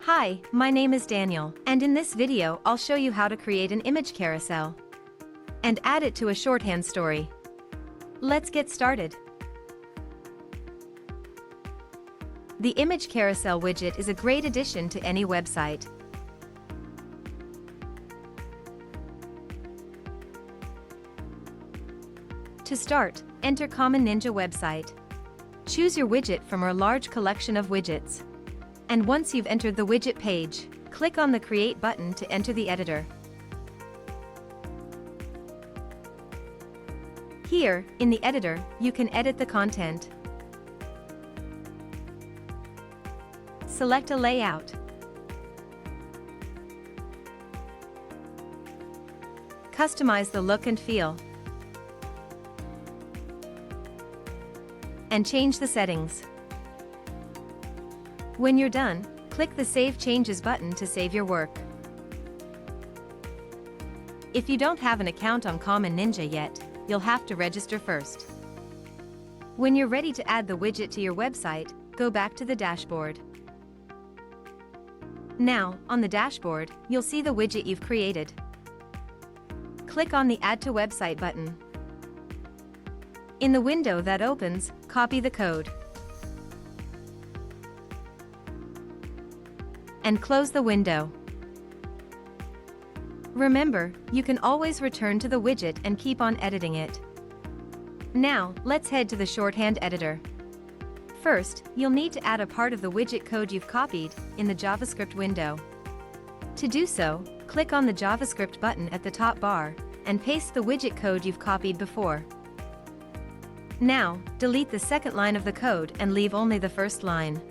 Hi, my name is Daniel, and in this video I'll show you how to create an image carousel and add it to a shorthand story. Let's get started. The Image Carousel widget is a great addition to any website. To start, enter Common Ninja website. Choose your widget from our large collection of widgets. And once you've entered the widget page, click on the Create button to enter the editor. Here, in the editor, you can edit the content. Select a layout. Customize the look and feel. And change the settings. When you're done, click the Save Changes button to save your work. If you don't have an account on Common Ninja yet, you'll have to register first. When you're ready to add the widget to your website, go back to the dashboard. Now, on the dashboard, you'll see the widget you've created. Click on the Add to Website button. In the window that opens, copy the code. And close the window. Remember, you can always return to the widget and keep on editing it. Now, let's head to the shorthand editor. First, you'll need to add a part of the widget code you've copied in the JavaScript window. To do so, click on the JavaScript button at the top bar and paste the widget code you've copied before. Now, delete the second line of the code and leave only the first line.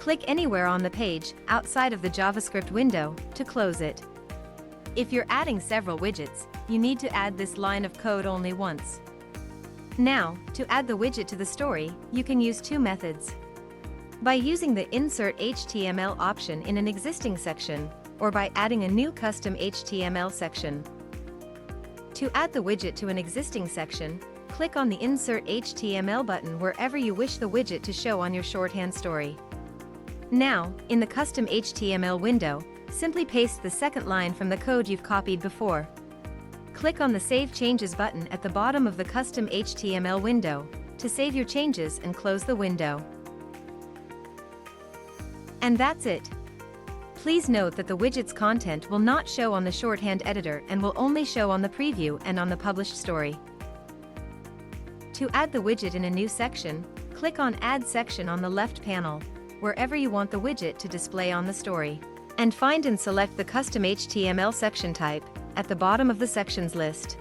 Click anywhere on the page, outside of the JavaScript window, to close it. If you're adding several widgets, you need to add this line of code only once. Now, to add the widget to the story, you can use two methods. By using the Insert HTML option in an existing section, or by adding a new custom HTML section. To add the widget to an existing section, click on the Insert HTML button wherever you wish the widget to show on your shorthand story. Now, in the custom HTML window, simply paste the second line from the code you've copied before. Click on the Save Changes button at the bottom of the custom HTML window to save your changes and close the window. And that's it. Please note that the widget's content will not show on the shorthand editor and will only show on the preview and on the published story. To add the widget in a new section, click on Add Section on the left panel, wherever you want the widget to display on the story, and find and select the custom HTML section type at the bottom of the sections list.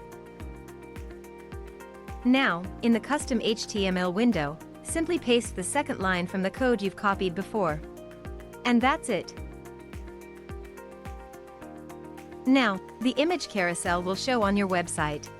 Now, in the custom HTML window, simply paste the second line from the code you've copied before. And that's it. Now, the image carousel will show on your website.